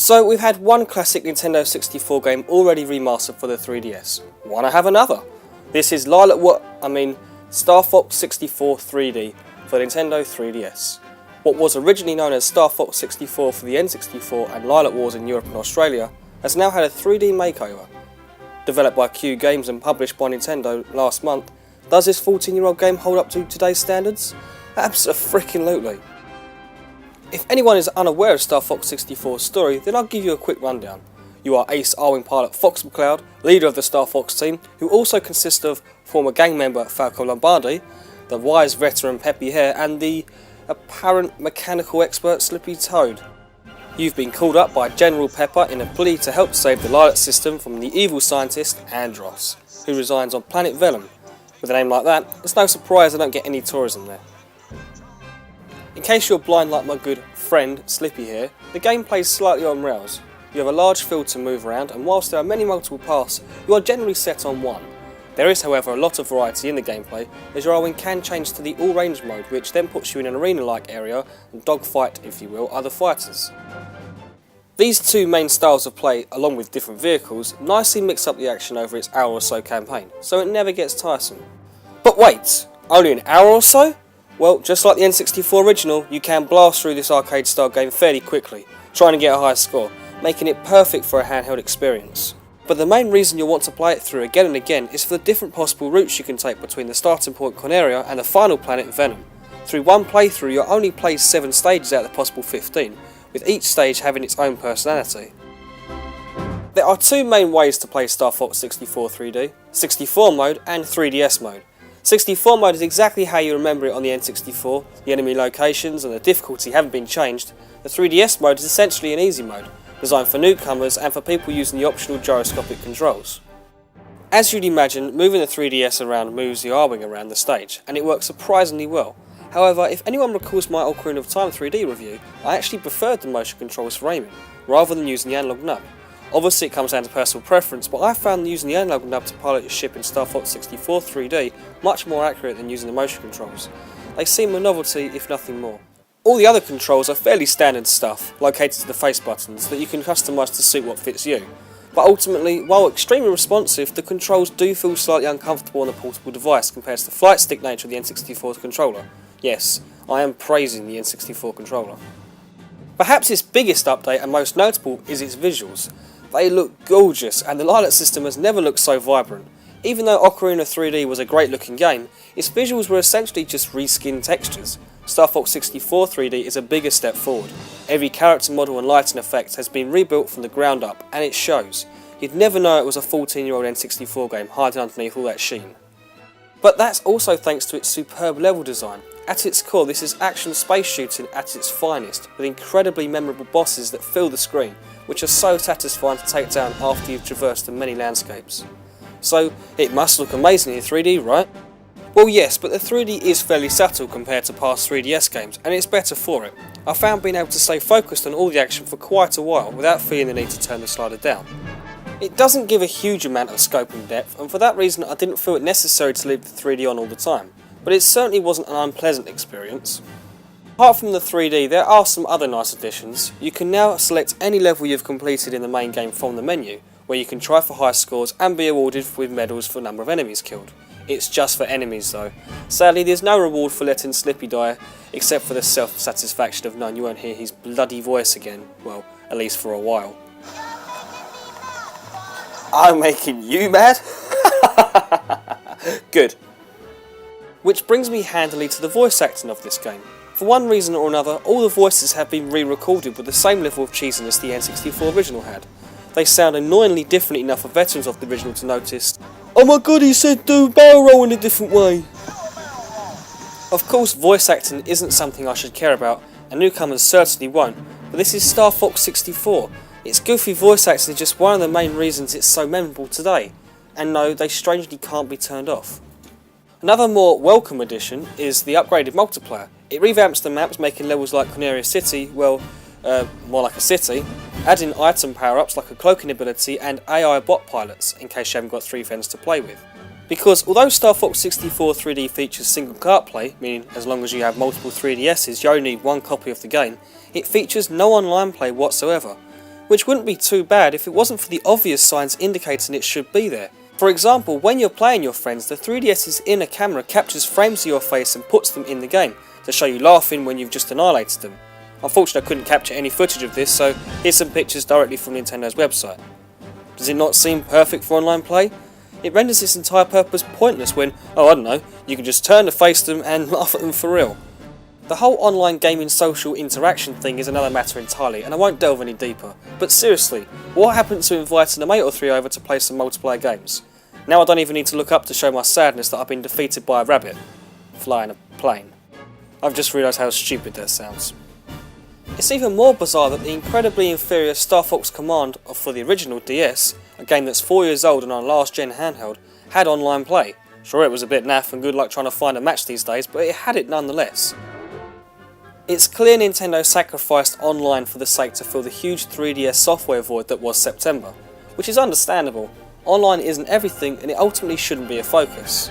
So we've had one classic Nintendo 64 game already remastered for the 3DS. Wanna have another? This is Star Fox 64 3D for Nintendo 3DS. What was originally known as Star Fox 64 for the N64 and Lylat Wars in Europe and Australia has now had a 3D makeover. Developed by Q Games and published by Nintendo last month, does this 14-year-old game hold up to today's standards? Abso-freaking-lutely. If anyone is unaware of Star Fox 64's story, then I'll give you a quick rundown. You are Ace Arwing pilot Fox McCloud, leader of the Star Fox team, who also consists of former gang member Falco Lombardi, the wise veteran Peppy Hare, and the apparent mechanical expert Slippy Toad. You've been called up by General Pepper in a plea to help save the Lylat system from the evil scientist Andross, who resides on planet Vellum. With a name like that, it's no surprise I don't get any tourism there. In case you're blind like my good friend Slippy here, the game plays slightly on rails. You have a large field to move around, and whilst there are many multiple paths, you are generally set on one. There is however a lot of variety in the gameplay, as your Arwing can change to the all range mode, which then puts you in an arena-like area and dogfight, if you will, other fighters. These two main styles of play, along with different vehicles, nicely mix up the action over its hour or so campaign, so it never gets tiresome. But wait, only an hour or so? Well, just like the N64 original, you can blast through this arcade-style game fairly quickly, trying to get a high score, making it perfect for a handheld experience. But the main reason you'll want to play it through again and again is for the different possible routes you can take between the starting point Corneria and the final planet Venom. Through one playthrough, you'll only play 7 stages out of the possible 15, with each stage having its own personality. There are two main ways to play Star Fox 64 3D, 64 mode and 3DS mode. 64 mode is exactly how you remember it on the N64, the enemy locations and the difficulty haven't been changed. The 3DS mode is essentially an easy mode, designed for newcomers and for people using the optional gyroscopic controls. As you'd imagine, moving the 3DS around moves the Arwing around the stage, and it works surprisingly well. However, if anyone recalls my Ocarina of Time 3D review, I actually preferred the motion controls for aiming, rather than using the analog nub. Obviously it comes down to personal preference, but I found using the analog nub to pilot your ship in Star Fox 64 3D much more accurate than using the motion controls. They seem a novelty, if nothing more. All the other controls are fairly standard stuff, located to the face buttons, that you can customise to suit what fits you. But ultimately, while extremely responsive, the controls do feel slightly uncomfortable on a portable device compared to the flight stick nature of the N64's controller. Yes, I am praising the N64 controller. Perhaps its biggest update and most notable is its visuals. They look gorgeous, and the Lylat system has never looked so vibrant. Even though Ocarina 3D was a great looking game, its visuals were essentially just reskinned textures. Star Fox 64 3D is a bigger step forward. Every character model and lighting effect has been rebuilt from the ground up, and it shows. You'd never know it was a 14-year-old N64 game hiding underneath all that sheen. But that's also thanks to its superb level design. At its core, this is action space shooting at its finest, with incredibly memorable bosses that fill the screen, which are so satisfying to take down after you've traversed the many landscapes. So, it must look amazing in 3D, right? Well yes, but the 3D is fairly subtle compared to past 3DS games, and it's better for it. I found being able to stay focused on all the action for quite a while without feeling the need to turn the slider down. It doesn't give a huge amount of scope and depth, and for that reason I didn't feel it necessary to leave the 3D on all the time, but it certainly wasn't an unpleasant experience. Apart from the 3D, there are some other nice additions. You can now select any level you've completed in the main game from the menu, where you can try for high scores and be awarded with medals for the number of enemies killed. It's just for enemies though. Sadly, there's no reward for letting Slippy die, except for the self-satisfaction of knowing you won't hear his bloody voice again. Well, at least for a while. I'm making you mad? Good. Which brings me handily to the voice acting of this game. For one reason or another, all the voices have been re-recorded with the same level of cheesiness the N64 original had. They sound annoyingly different enough for veterans of the original to notice, "Oh my god, he said do barrel roll in a different way." Of course, voice acting isn't something I should care about, and newcomers certainly won't, but this is Star Fox 64. Its goofy voice acting is just one of the main reasons it's so memorable today, and no, they strangely can't be turned off. Another more welcome addition is the upgraded multiplayer. It revamps the maps, making levels like Corneria City, well, more like a city, adding item power-ups like a cloaking ability and AI bot pilots, in case you haven't got 3 friends to play with. Because although Star Fox 64 3D features single cart play, meaning as long as you have multiple 3DSs you only need one copy of the game, it features no online play whatsoever. which wouldn't be too bad if it wasn't for the obvious signs indicating it should be there. For example, when you're playing your friends, the 3DS's inner camera captures frames of your face and puts them in the game, to show you laughing when you've just annihilated them. Unfortunately, I couldn't capture any footage of this, so here's some pictures directly from Nintendo's website. Does it not seem perfect for online play? It renders this entire purpose pointless when, oh I don't know, you can just turn to face them and laugh at them for real. The whole online gaming social interaction thing is another matter entirely, and I won't delve any deeper. But seriously, what happened to inviting a mate or three over to play some multiplayer games? Now I don't even need to look up to show my sadness that I've been defeated by a rabbit flying a plane. I've just realised how stupid that sounds. It's even more bizarre that the incredibly inferior Star Fox Command for the original DS, a game that's 4 years old and on a last gen handheld, had online play. Sure, it was a bit naff and good luck trying to find a match these days, but it had it nonetheless. It's clear Nintendo sacrificed online for the sake to fill the huge 3DS software void that was September, which is understandable. Online isn't everything and it ultimately shouldn't be a focus.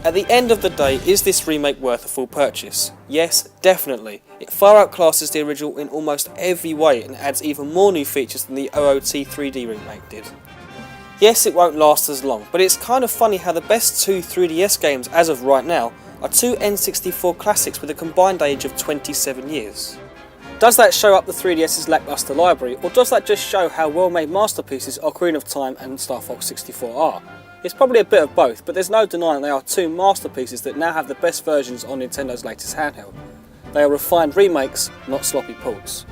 At the end of the day, is this remake worth a full purchase? Yes, definitely. It far outclasses the original in almost every way and adds even more new features than the OOT 3D remake did. Yes, it won't last as long, but it's kind of funny how the best two 3DS games as of right now are two N64 classics with a combined age of 27 years. Does that show up the 3DS's lacklustre library, or does that just show how well-made masterpieces Ocarina of Time and Star Fox 64 are? It's probably a bit of both, but there's no denying they are two masterpieces that now have the best versions on Nintendo's latest handheld. They are refined remakes, not sloppy ports.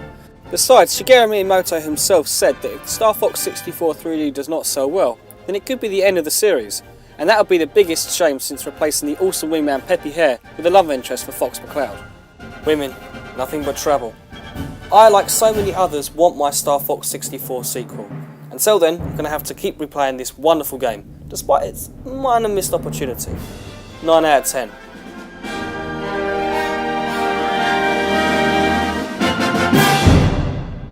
Besides, Shigeru Miyamoto himself said that if Star Fox 64 3D does not sell well, then it could be the end of the series, and that would be the biggest shame since replacing the awesome wingman Peppy Hare with a love interest for Fox McCloud. Women, nothing but trouble. I, like so many others, want my Star Fox 64 sequel. Until then, I'm going to have to keep replaying this wonderful game, despite its minor missed opportunity. 9 out of 10.